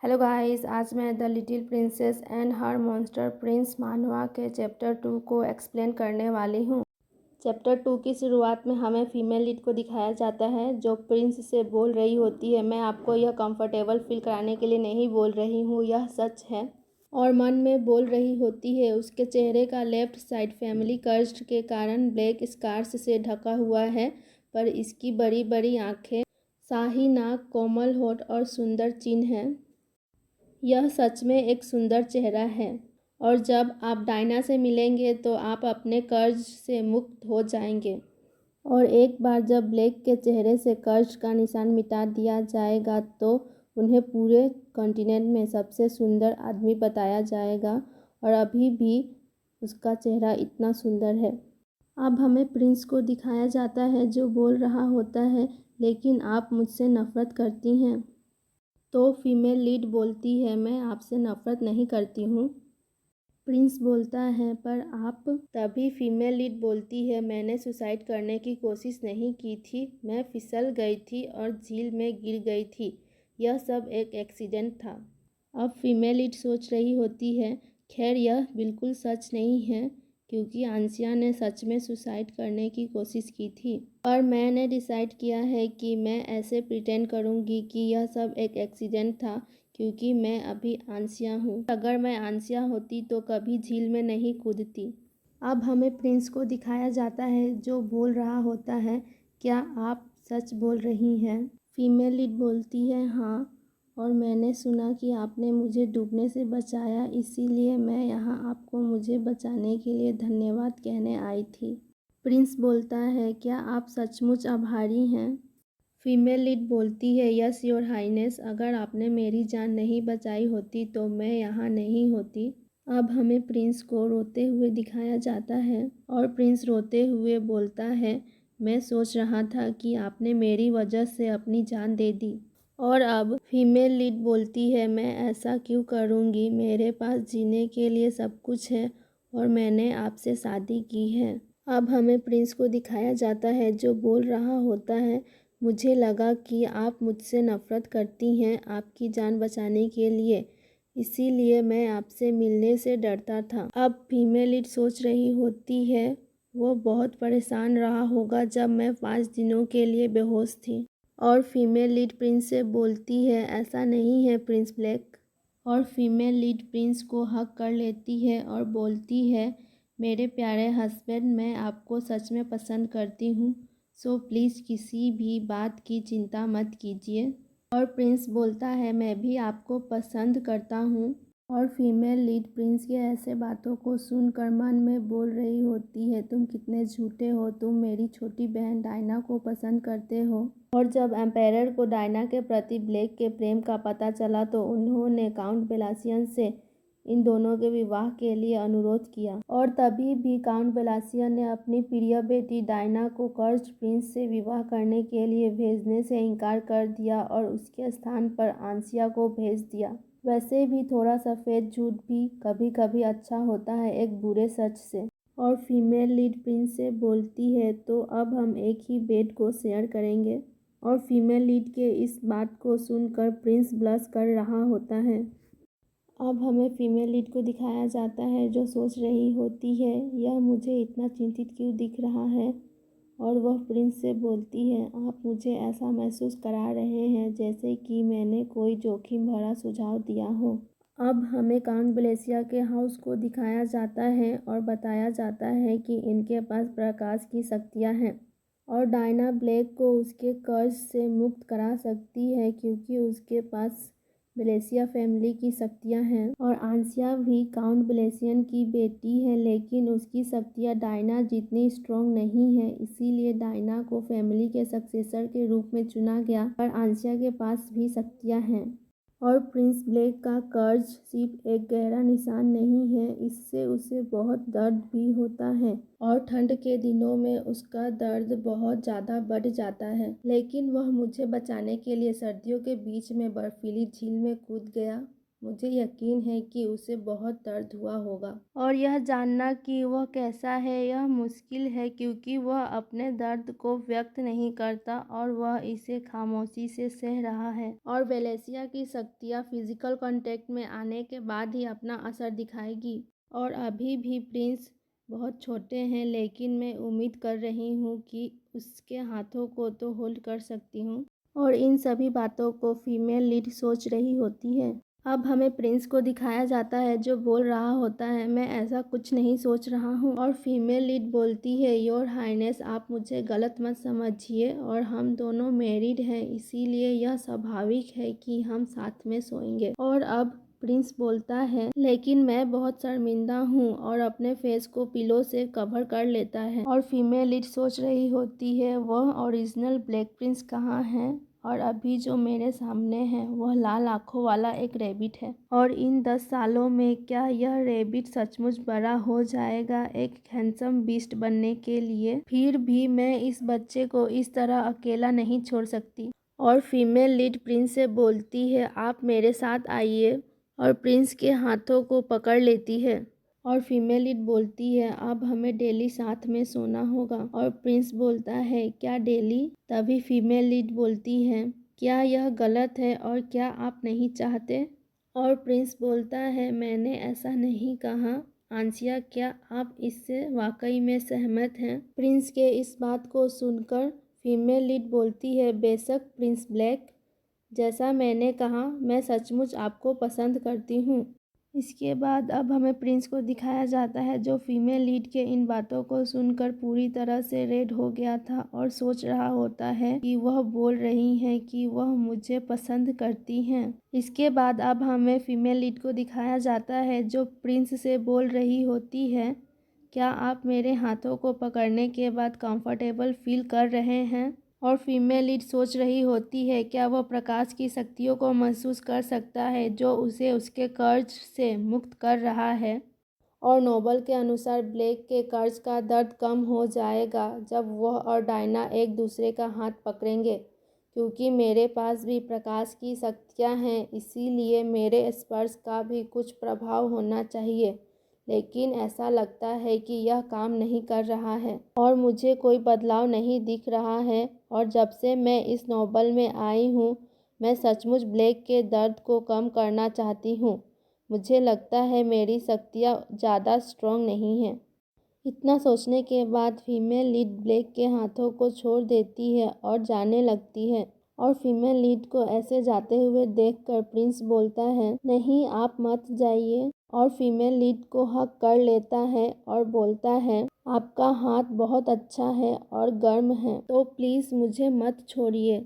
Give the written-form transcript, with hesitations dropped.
Hello guys, आज मैं the little princess and her monster Prince मानवा के चैप्टर 2 को एक्सप्लेन करने वाली हूँ। चैप्टर 2 की शुरुआत में हमें फीमेल लीड को दिखाया जाता है जो प्रिंस से बोल रही होती है। मैं आपको यह कंफर्टेबल फील कराने के लिए नहीं बोल रही हूँ, यह सच है। और मन में बोल रही होती है। उसके चेहरे का लेफ्ट साइड फैमिली कर्ज के कारण ब्लैक स्कार्स से ढका हुआ है, पर इसकी बड़ी बड़ी आँखें, शाही नाक, कोमल होठ और सुंदर चिन्ह हैं। यह सच में एक सुंदर चेहरा है और जब आप डायना से मिलेंगे तो आप अपने कर्ज से मुक्त हो जाएंगे। और एक बार जब ब्लैक के चेहरे से कर्ज का निशान मिटा दिया जाएगा तो उन्हें पूरे कॉन्टिनेंट में सबसे सुंदर आदमी बताया जाएगा। और अभी भी उसका चेहरा इतना सुंदर है। अब हमें प्रिंस को दिखाया जाता है जो बोल रहा होता है, लेकिन आप मुझसे नफरत करती हैं। तो फीमेल लीड बोलती है, मैं आपसे नफरत नहीं करती हूँ। प्रिंस बोलता है, पर आप। तभी फीमेल लीड बोलती है, मैंने सुसाइड करने की कोशिश नहीं की थी, मैं फिसल गई थी और झील में गिर गई थी। यह सब एक एक्सीडेंट था। अब फीमेल लीड सोच रही होती है, खैर यह बिल्कुल सच नहीं है क्योंकि आंसिया ने सच में सुसाइड करने की कोशिश की थी। और मैंने डिसाइड किया है कि मैं ऐसे प्रिटेंड करूँगी कि यह सब एक एक्सीडेंट था क्योंकि मैं अभी आंसिया हूँ। अगर मैं आंसिया होती तो कभी झील में नहीं कूदती। अब हमें प्रिंस को दिखाया जाता है जो बोल रहा होता है, क्या आप सच बोल रही हैं? फीमेल लीड बोलती है, हाँ, और मैंने सुना कि आपने मुझे डूबने से बचाया, इसीलिए मैं यहाँ आपको मुझे बचाने के लिए धन्यवाद कहने आई थी। प्रिंस बोलता है, क्या आप सचमुच आभारी हैं? फीमेल लीड बोलती है, यस योर हाइनेस, अगर आपने मेरी जान नहीं बचाई होती तो मैं यहाँ नहीं होती। अब हमें प्रिंस को रोते हुए दिखाया जाता है और प्रिंस रोते हुए बोलता है, मैं सोच रहा था कि आपने मेरी वजह से अपनी जान दे दी। और अब फीमेल लीड बोलती है, मैं ऐसा क्यों करूँगी, मेरे पास जीने के लिए सब कुछ है और मैंने आपसे शादी की है। अब हमें प्रिंस को दिखाया जाता है जो बोल रहा होता है, मुझे लगा कि आप मुझसे नफरत करती हैं आपकी जान बचाने के लिए, इसीलिए मैं आपसे मिलने से डरता था। अब फीमेल लीड सोच रही होती है, वो बहुत परेशान रहा होगा जब मैं 5 दिनों के लिए बेहोश थी। और फीमेल लीड प्रिंस से बोलती है, ऐसा नहीं है प्रिंस ब्लैक। और फीमेल लीड प्रिंस को हक कर लेती है और बोलती है, मेरे प्यारे हस्बैंड, मैं आपको सच में पसंद करती हूँ, सो प्लीज़ किसी भी बात की चिंता मत कीजिए। और प्रिंस बोलता है, मैं भी आपको पसंद करता हूँ। और फीमेल लीड प्रिंस के ऐसे बातों को सुनकर मन में बोल रही होती है, तुम कितने झूठे हो, तुम मेरी छोटी बहन डायना को पसंद करते हो। और जब एम्पायर को डायना के प्रति ब्लैक के प्रेम का पता चला तो उन्होंने काउंट बेलासियन से इन दोनों के विवाह के लिए अनुरोध किया। और तभी भी काउंट बेलासियन ने अपनी प्रिय बेटी डायना को कर्ज प्रिंस से विवाह करने के लिए भेजने से इनकार कर दिया और उसके स्थान पर आंसिया को भेज दिया। वैसे भी थोड़ा सफ़ेद झूठ भी कभी कभी अच्छा होता है एक बुरे सच से। और फीमेल लीड प्रिंस से बोलती है, तो अब हम एक ही बेड को शेयर करेंगे। और फीमेल लीड के इस बात को सुनकर प्रिंस ब्लश कर रहा होता है। अब हमें फीमेल लीड को दिखाया जाता है जो सोच रही होती है, यह मुझे इतना चिंतित क्यों दिख रहा है। और वह प्रिंस से बोलती है, आप मुझे ऐसा महसूस करा रहे हैं जैसे कि मैंने कोई जोखिम भरा सुझाव दिया हो। अब हमें काउंट ब्लेसिया के हाउस को दिखाया जाता है और बताया जाता है कि इनके पास प्रकाश की शक्तियाँ हैं और डायना ब्लैक को उसके कर्ज से मुक्त करा सकती है क्योंकि उसके पास ब्लेसिया फैमिली की शक्तियाँ हैं। और आंसिया भी काउंट ब्लेसियन की बेटी है, लेकिन उसकी शक्तियाँ डायना जितनी स्ट्रॉन्ग नहीं है, इसीलिए डायना को फैमिली के सक्सेसर के रूप में चुना गया। पर आंसिया के पास भी शक्तियाँ हैं। और प्रिंस ब्लैक का कर्ज सिर्फ एक गहरा निशान नहीं है, इससे उसे बहुत दर्द भी होता है और ठंड के दिनों में उसका दर्द बहुत ज़्यादा बढ़ जाता है। लेकिन वह मुझे बचाने के लिए सर्दियों के बीच में बर्फीली झील में कूद गया। मुझे यकीन है कि उसे बहुत दर्द हुआ होगा और यह जानना कि वह कैसा है यह मुश्किल है क्योंकि वह अपने दर्द को व्यक्त नहीं करता और वह इसे खामोशी से सह रहा है। और वेलेसिया की शक्तियाँ फिजिकल कांटेक्ट में आने के बाद ही अपना असर दिखाएगी। और अभी भी प्रिंस बहुत छोटे हैं, लेकिन मैं उम्मीद कर रही हूँ कि उसके हाथों को तो होल्ड कर सकती हूँ। और इन सभी बातों को फीमेल लीड सोच रही होती है। अब हमें प्रिंस को दिखाया जाता है जो बोल रहा होता है, मैं ऐसा कुछ नहीं सोच रहा हूँ। और फीमेल लीड बोलती है, योर हाइनेस आप मुझे गलत मत समझिए और हम दोनों मैरिड हैं, इसीलिए यह स्वाभाविक है कि हम साथ में सोएंगे। और अब प्रिंस बोलता है, लेकिन मैं बहुत शर्मिंदा हूँ और अपने फेस को पिलो से कवर कर लेता है। और फीमेल लीड सोच रही होती है, वह ओरिजिनल ब्लैक प्रिंस कहाँ है और अभी जो मेरे सामने है वह लाल आँखों वाला एक रैबिट है। और इन 10 सालों में क्या यह रैबिट सचमुच बड़ा हो जाएगा एक हैंडसम बीस्ट बनने के लिए? फिर भी मैं इस बच्चे को इस तरह अकेला नहीं छोड़ सकती। और फीमेल लीड प्रिंस से बोलती है, आप मेरे साथ आइए, और प्रिंस के हाथों को पकड़ लेती है। और फीमेल लीड बोलती है, अब हमें डेली साथ में सोना होगा। और प्रिंस बोलता है, क्या डेली? तभी फीमेल लीड बोलती है, क्या यह गलत है और क्या आप नहीं चाहते? और प्रिंस बोलता है, मैंने ऐसा नहीं कहा। आंसिया, क्या आप इससे वाकई में सहमत हैं? प्रिंस के इस बात को सुनकर फीमेल लीड बोलती है, बेशक प्रिंस ब्लैक, जैसा मैंने कहा मैं सचमुच आपको पसंद करती हूँ। इसके बाद अब हमें प्रिंस को दिखाया जाता है जो फीमेल लीड के इन बातों को सुनकर पूरी तरह से रेड हो गया था और सोच रहा होता है कि वह बोल रही हैं कि वह मुझे पसंद करती हैं। इसके बाद अब हमें फीमेल लीड को दिखाया जाता है जो प्रिंस से बोल रही होती है, क्या आप मेरे हाथों को पकड़ने के बाद कंफर्टेबल फील कर रहे हैं? और फीमेल लीड सोच रही होती है, क्या वह प्रकाश की शक्तियों को महसूस कर सकता है जो उसे उसके कर्ज से मुक्त कर रहा है? और नोबल के अनुसार ब्लैक के कर्ज का दर्द कम हो जाएगा जब वह और डायना एक दूसरे का हाथ पकड़ेंगे। क्योंकि मेरे पास भी प्रकाश की शक्तियाँ हैं, इसीलिए मेरे स्पर्श का भी कुछ प्रभाव होना चाहिए। लेकिन ऐसा लगता है कि यह काम नहीं कर रहा है और मुझे कोई बदलाव नहीं दिख रहा है। और जब से मैं इस नोबल में आई हूँ, मैं सचमुच ब्लैक के दर्द को कम करना चाहती हूँ। मुझे लगता है मेरी शक्तियाँ ज़्यादा स्ट्रॉन्ग नहीं हैं। इतना सोचने के बाद फीमेल लीड ब्लैक के हाथों को छोड़ देती है और जाने लगती है। और फीमेल लीड को ऐसे जाते हुए देखकर प्रिंस बोलता है, नहीं आप मत जाइए। और फीमेल लीड को हक कर लेता है और बोलता है, आपका हाथ बहुत अच्छा है और गर्म है, तो प्लीज़ मुझे मत छोड़िए।